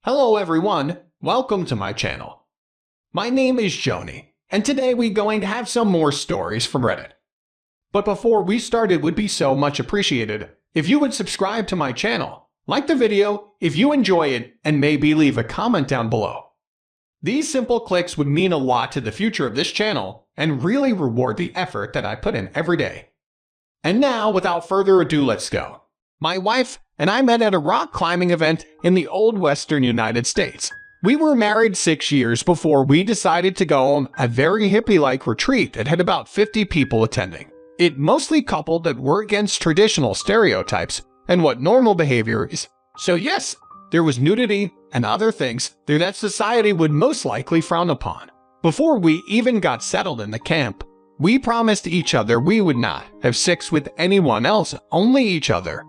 Hello everyone, welcome to my channel. My name is Xony, and today we're going to have some more stories from Reddit. But before we start, it would be so much appreciated if you would subscribe to my channel, like the video if you enjoy it, and maybe leave a comment down below. These simple clicks would mean a lot to the future of this channel and really reward the effort that I put in every day. And now, without further ado, let's go. My wife and I met at a rock climbing event in the old western United States. We were married 6 years before we decided to go on a very hippie-like retreat that had about 50 people attending. It mostly coupled that were against traditional stereotypes and what normal behavior is. So yes, there was nudity and other things there that society would most likely frown upon. Before we even got settled in the camp, we promised each other we would not have sex with anyone else, only each other.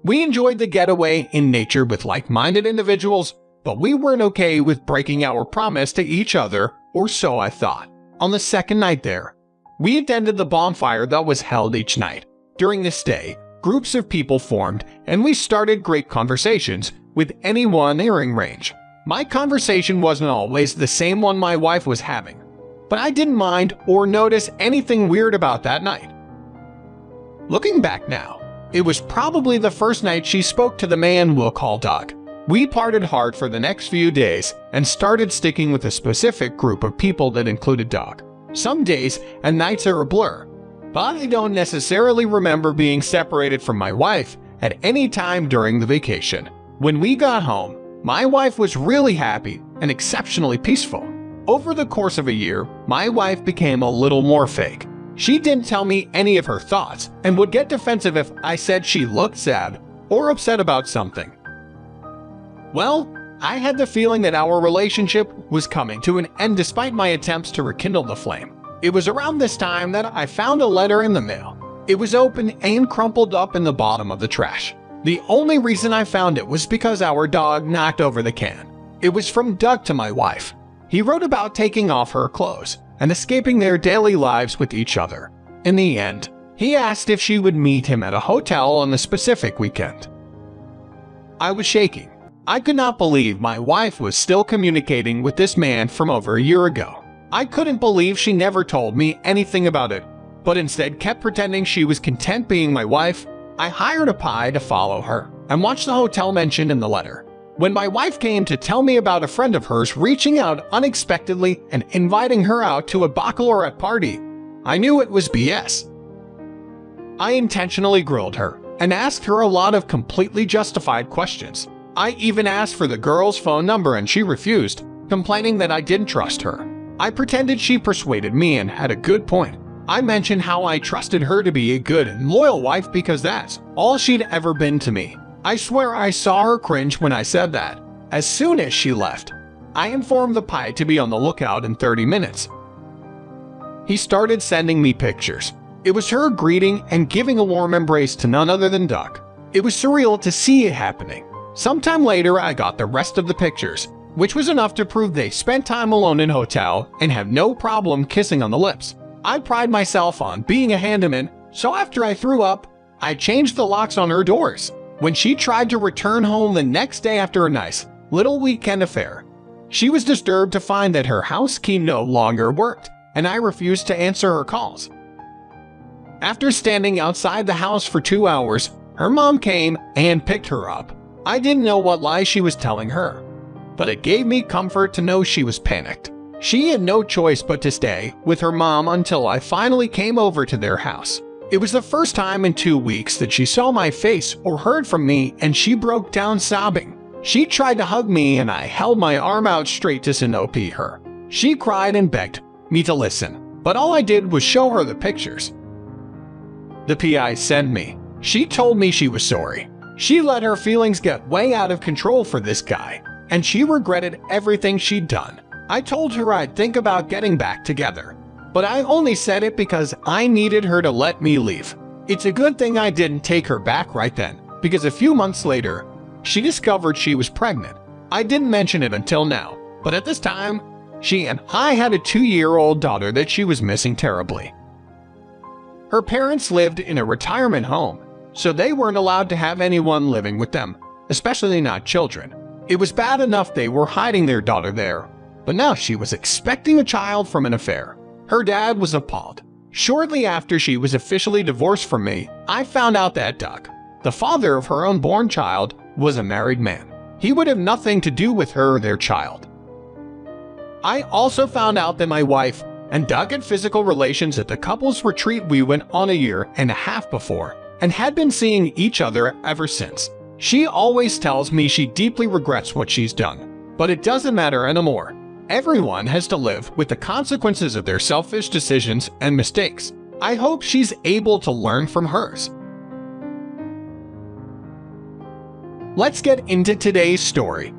We enjoyed the getaway in nature with like-minded individuals, but we weren't okay with breaking our promise to each other, or so I thought. On the second night there, we attended the bonfire that was held each night. During this day, groups of people formed, and we started great conversations with anyone nearing range. My conversation wasn't always the same one my wife was having, but I didn't mind or notice anything weird about that night. Looking back now, it was probably the first night she spoke to the man we'll call Doug. We partied hard for the next few days and started sticking with a specific group of people that included Doug. Some days and nights are a blur, but I don't necessarily remember being separated from my wife at any time during the vacation. When we got home, my wife was really happy and exceptionally peaceful. Over the course of a year, my wife became a little more fake. She didn't tell me any of her thoughts and would get defensive if I said she looked sad or upset about something. Well, I had the feeling that our relationship was coming to an end despite my attempts to rekindle the flame. It was around this time that I found a letter in the mail. It was open and crumpled up in the bottom of the trash. The only reason I found it was because our dog knocked over the can. It was from Doug to my wife. He wrote about taking off her clothes and escaping their daily lives with each other. In the end, he asked if she would meet him at a hotel on the specific weekend. I was shaking. I could not believe my wife was still communicating with this man from over a year ago. I couldn't believe she never told me anything about it, but instead kept pretending she was content being my wife. I hired a pie to follow her and watched the hotel mentioned in the letter. When my wife came to tell me about a friend of hers reaching out unexpectedly and inviting her out to a baccalaureate party, I knew it was BS. I intentionally grilled her and asked her a lot of completely justified questions. I even asked for the girl's phone number and she refused, complaining that I didn't trust her. I pretended she persuaded me and had a good point. I mentioned how I trusted her to be a good and loyal wife because that's all she'd ever been to me. I swear I saw her cringe when I said that. As soon as she left, I informed the pie to be on the lookout in 30 minutes. He started sending me pictures. It was her greeting and giving a warm embrace to none other than Doug. It was surreal to see it happening. Sometime later, I got the rest of the pictures, which was enough to prove they spent time alone in a hotel and have no problem kissing on the lips. I pride myself on being a handyman, so after I threw up, I changed the locks on her doors. When she tried to return home the next day after a nice little weekend affair, she was disturbed to find that her house key no longer worked, and I refused to answer her calls. After standing outside the house for 2 hours, her mom came and picked her up. I didn't know what lie she was telling her, but it gave me comfort to know she was panicked. She had no choice but to stay with her mom until I finally came over to their house. It was the first time in 2 weeks that she saw my face or heard from me, and she broke down sobbing. She tried to hug me and I held my arm out straight to Synopie her. She cried and begged me to listen, but all I did was show her the pictures the PI sent me. She told me she was sorry. She let her feelings get way out of control for this guy, and she regretted everything she'd done. I told her I'd think about getting back together, but I only said it because I needed her to let me leave. It's a good thing I didn't take her back right then, because a few months later, she discovered she was pregnant. I didn't mention it until now, but at this time, she and I had a 2-year-old daughter that she was missing terribly. Her parents lived in a retirement home, so they weren't allowed to have anyone living with them, especially not children. It was bad enough they were hiding their daughter there, but now she was expecting a child from an affair. Her dad was appalled. Shortly after she was officially divorced from me, I found out that Doug, the father of her unborn child, was a married man. He would have nothing to do with her or their child. I also found out that my wife and Doug had physical relations at the couple's retreat we went on a year and a half before, and had been seeing each other ever since. She always tells me she deeply regrets what she's done, but it doesn't matter anymore. Everyone has to live with the consequences of their selfish decisions and mistakes. I hope she's able to learn from hers. Let's get into today's story.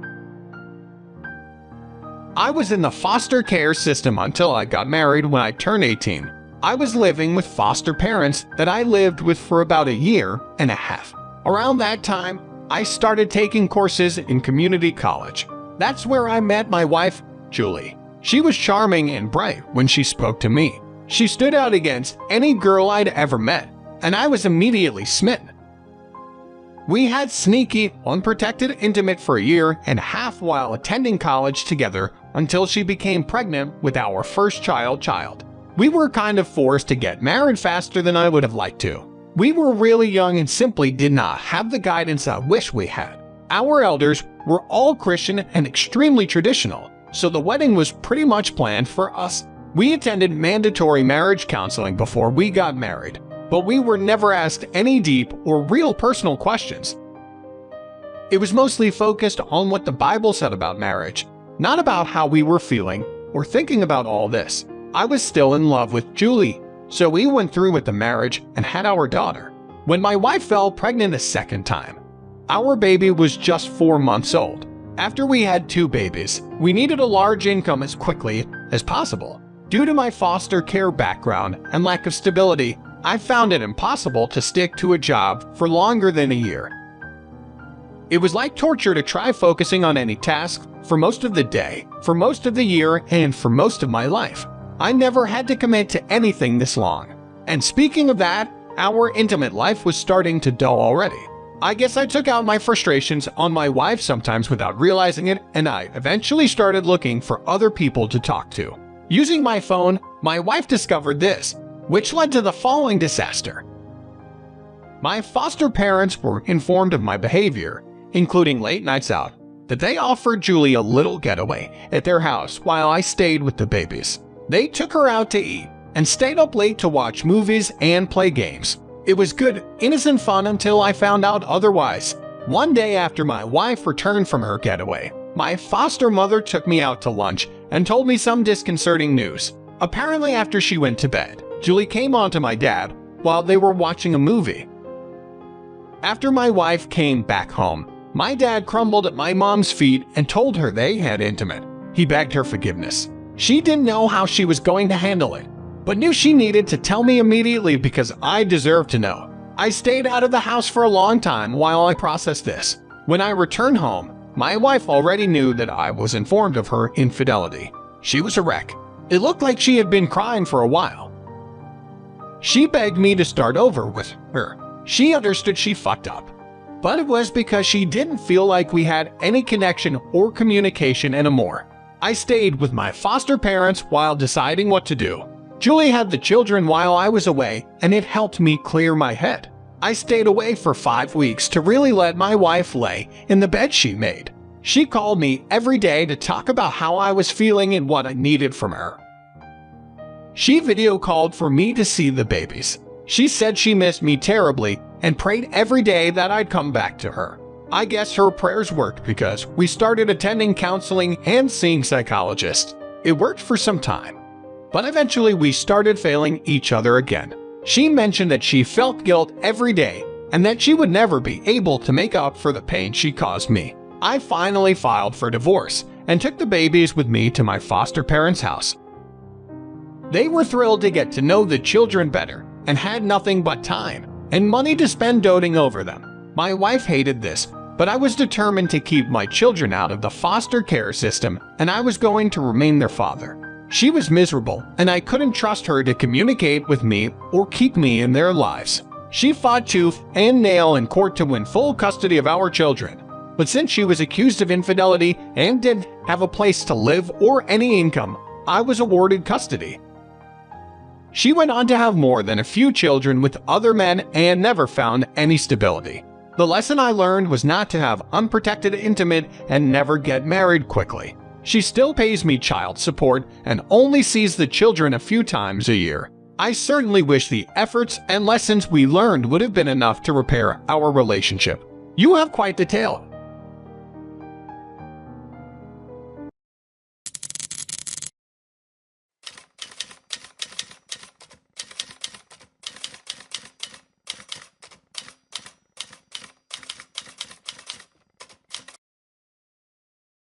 I was in the foster care system until I got married when I turned 18. I was living with foster parents that I lived with for about a year and a half. Around that time, I started taking courses in community college. That's where I met my wife, Julie. She was charming and bright when she spoke to me. She stood out against any girl I'd ever met, and I was immediately smitten. We had sneaky, unprotected intimate for a year and a half while attending college together until she became pregnant with our first child. We were kind of forced to get married faster than I would have liked to. We were really young and simply did not have the guidance I wish we had. Our elders were all Christian and extremely traditional, so the wedding was pretty much planned for us. We attended mandatory marriage counseling before we got married, but we were never asked any deep or real personal questions. It was mostly focused on what the Bible said about marriage, not about how we were feeling or thinking about all this. I was still in love with Julie, so we went through with the marriage and had our daughter. When my wife fell pregnant a second time, our baby was just 4 months old. After we had 2 babies, we needed a large income as quickly as possible. Due to my foster care background and lack of stability, I found it impossible to stick to a job for longer than a year. It was like torture to try focusing on any task for most of the day, for most of the year, and for most of my life. I never had to commit to anything this long. And speaking of that, our intimate life was starting to dull already. I guess I took out my frustrations on my wife sometimes without realizing it, and I eventually started looking for other people to talk to. Using my phone, my wife discovered this, which led to the following disaster. My foster parents were informed of my behavior, including late nights out, that they offered Julie a little getaway at their house while I stayed with the babies. They took her out to eat and stayed up late to watch movies and play games. It was good, innocent fun until I found out otherwise. One day after my wife returned from her getaway, my foster mother took me out to lunch and told me some disconcerting news. Apparently after she went to bed, Julie came on to my dad while they were watching a movie. After my wife came back home, my dad crumbled at my mom's feet and told her they had intimate. He begged her forgiveness. She didn't know how she was going to handle it, but knew she needed to tell me immediately because I deserved to know. I stayed out of the house for a long time while I processed this. When I returned home, my wife already knew that I was informed of her infidelity. She was a wreck. It looked like she had been crying for a while. She begged me to start over with her. She understood she fucked up, but it was because she didn't feel like we had any connection or communication anymore. I stayed with my foster parents while deciding what to do. Julie had the children while I was away, and it helped me clear my head. I stayed away for 5 weeks to really let my wife lay in the bed she made. She called me every day to talk about how I was feeling and what I needed from her. She video called for me to see the babies. She said she missed me terribly and prayed every day that I'd come back to her. I guess her prayers worked because we started attending counseling and seeing psychologists. It worked for some time, but eventually we started failing each other again. She mentioned that she felt guilt every day and that she would never be able to make up for the pain she caused me. I finally filed for divorce and took the babies with me to my foster parents' house. They were thrilled to get to know the children better and had nothing but time and money to spend doting over them. My wife hated this, but I was determined to keep my children out of the foster care system, and I was going to remain their father. She was miserable, and I couldn't trust her to communicate with me or keep me in their lives. She fought tooth and nail in court to win full custody of our children. But since she was accused of infidelity and didn't have a place to live or any income, I was awarded custody. She went on to have more than a few children with other men and never found any stability. The lesson I learned was not to have unprotected intimate and never get married quickly. She still pays me child support and only sees the children a few times a year. I certainly wish the efforts and lessons we learned would have been enough to repair our relationship. You have quite the tale.